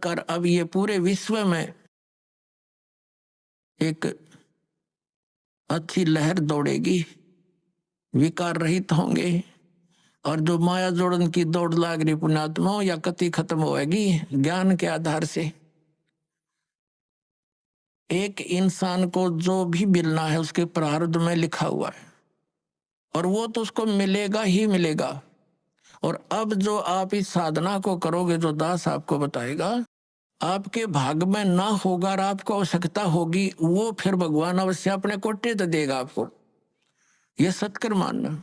प्रकार अब ये पूरे विश्व में एक अच्छी लहर दौड़ेगी, विकार रहित होंगे, और जो माया जोड़न की दौड़ लाग रही पुण्यात्माओं या कति खत्म होएगी ज्ञान के आधार से। एक इंसान को जो भी मिलना है उसके प्रारब्ध में लिखा हुआ है, और वो तो उसको मिलेगा ही मिलेगा। और अब जो आप इस साधना को करोगे, जो दास आपको बताएगा, आपके भाग में ना होगा और आपको आवश्यकता होगी, वो फिर भगवान अवश्य अपने कोटे तो देगा आपको, ये सत्कर मानना।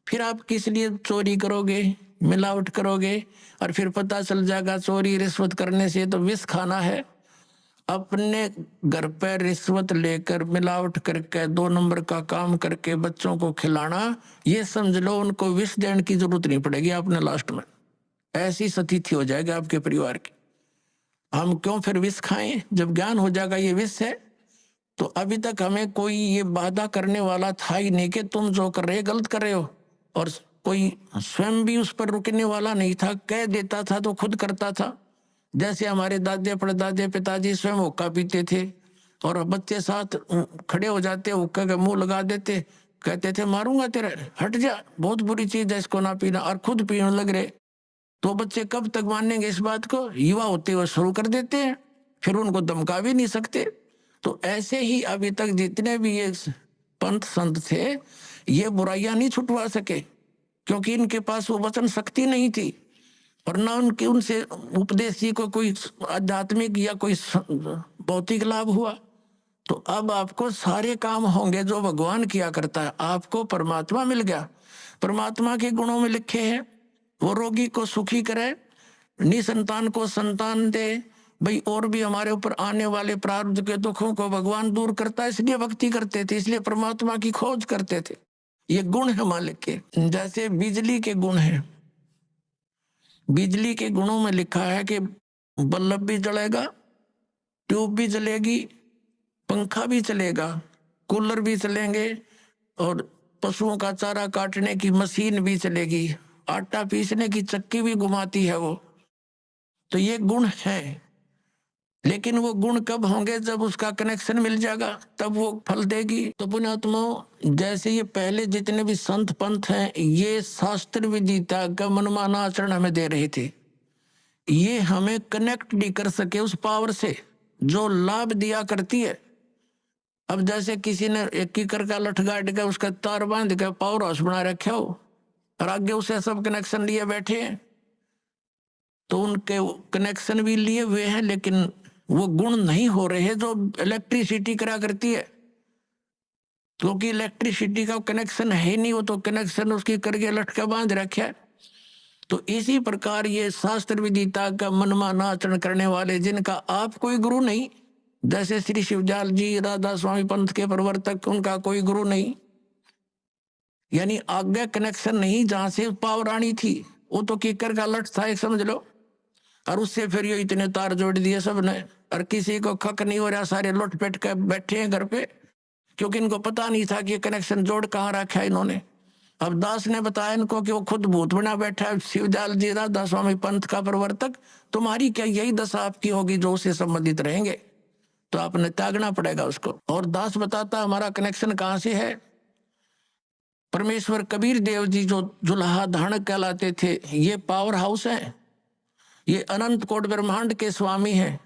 फिर आप किस लिए चोरी करोगे, मिलावट करोगे, और फिर पता चल जाएगा चोरी रिश्वत करने से तो विष खाना है। अपने घर पर रिश्वत लेकर मिलावट करके 2 नंबर का काम करके बच्चों को खिलाना, ये समझ लो उनको विष देने की जरूरत नहीं पड़ेगी आपने लास्ट में। ऐसी स्थिति हो जाएगी आपके परिवार की। हम क्यों फिर विष खाएं जब ज्ञान हो जाएगा ये विष है। तो अभी तक हमें कोई ये वादा करने वाला था ही नहीं कि तुम जो कर रहे गलत कर रहे हो, और कोई स्वयं भी उस पर रुकने वाला नहीं था। कह देता था तो खुद करता था। जैसे हमारे दादे परदादे पिताजी स्वयं हुक्का पीते थे और बच्चे साथ खड़े हो जाते, हुक्का का मुंह लगा देते, कहते थे मारूंगा तेरा, हट जा, बहुत बुरी चीज है इसको ना पीना, और खुद पीने लग रहे। तो बच्चे कब तक मानेंगे इस बात को, युवा होते हुए शुरू कर देते हैं, फिर उनको धमका भी नहीं सकते। तो ऐसे ही अभी तक जितने भी ये पंथ संत थे ये बुराइयां नहीं छुटवा सके, क्योंकि इनके पास वो वचन शक्ति नहीं थी, और ना उनके उनसे उपदेशी को कोई आध्यात्मिक या कोई भौतिक लाभ हुआ। तो अब आपको सारे काम होंगे जो भगवान किया करता है। आपको परमात्मा मिल गया, परमात्मा के गुणों में लिखे हैं, वो रोगी को सुखी करे, निसंतान को संतान दे भाई, और भी हमारे ऊपर आने वाले प्रारब्ध के दुखों को भगवान दूर करता है, इसलिए भक्ति करते थे, इसलिए परमात्मा की खोज करते थे। ये गुण है मालिक के। जैसे बिजली के गुण हैं, बिजली के गुणों में लिखा है कि बल्ब भी जलेगा, ट्यूब भी जलेगी, पंखा भी चलेगा, कूलर भी चलेंगे, और पशुओं का चारा काटने की मशीन भी चलेगी, आटा पीसने की चक्की भी घुमाती है वो। तो ये गुण है, लेकिन वो गुण कब होंगे, जब उसका कनेक्शन मिल जाएगा तब वो फल देगी। तो पुण्यात्माओं, जैसे ये पहले जितने भी संत पंथ हैं ये शास्त्र विदिता का मनमाना आचरण हमें दे रहे थे, ये हमें कनेक्ट नहीं कर सके उस पावर से जो लाभ दिया करती है। अब जैसे किसी ने एक कीकर का लठ गाड़ के उसका तार बांध के पावर हाउस बना रखा हो और आगे उसे सब कनेक्शन लिए बैठे हैं, तो उनके कनेक्शन भी लिए हुए हैं लेकिन वो गुण नहीं हो रहे जो इलेक्ट्रिसिटी करा करती है, क्योंकि इलेक्ट्रिसिटी का कनेक्शन है नहीं, वो तो कनेक्शन उसकी करके लटका बांध रखा है। तो इसी प्रकार ये शास्त्र विदिता का मनमाना आचरण करने वाले, जिनका आप कोई गुरु नहीं, जैसे श्री शिवजाल जी राधा स्वामी पंथ के प्रवर्तक, उनका कोई गुरु नहीं, यानी आगे कनेक्शन नहीं, जहां से पावर आनी थी वो तो कीकर का लठ था एक समझ लो, और उससे फिर ये इतने तार जोड़ दिए सबने, और किसी को खक नहीं हो रहा, सारे लौट पेट के बैठे हैं घर पे, क्योंकि इनको पता नहीं था कि ये कनेक्शन जोड़ कहाँ रखा है इन्होंने। अब दास ने बताया इनको कि वो खुद भूत बना बैठा है, शिवजाल जी राधा स्वामी पंथ का प्रवर्तक, तुम्हारी क्या यही दशा आपकी होगी जो उससे संबंधित रहेंगे, तो आपने त्यागना पड़ेगा उसको। और दास बताता हमारा कनेक्शन कहाँ से है। परमेश्वर कबीर देव जी जो जुल्हा धारण कहलाते थे, ये पावर हाउस है, ये अनंत कोट ब्रह्मांड के स्वामी हैं,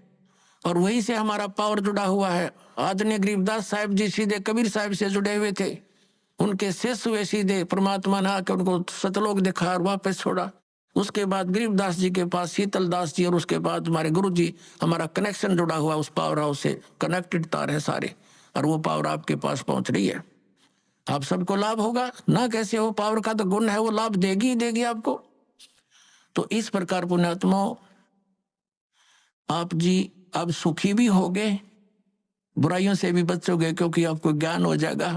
और वहीं से हमारा पावर जुड़ा हुआ है। आदरणीय गरीबदास साहिब जी सीधे कबीर साहिब से जुड़े हुए थे, उनके शिष्य हुए सीधे, परमात्मा ने आकर उनको सतलोक दिखा और वापस छोड़ा। उसके बाद गरीबदास जी के पास शीतल दास जी, और उसके बाद हमारे गुरु जी, हमारा कनेक्शन जुड़ा हुआ उस पावर हाउस से, कनेक्टेड तार है सारे, और वो पावर आपके पास पहुंच रही है। आप सबको लाभ होगा ना, कैसे हो, पावर का तो गुण है, वो लाभ देगी ही देगी आपको। तो इस प्रकार पुण्यात्माओं, आप जी अब सुखी भी होगे, बुराइयों से भी बचोगे, क्योंकि आपको ज्ञान हो जाएगा।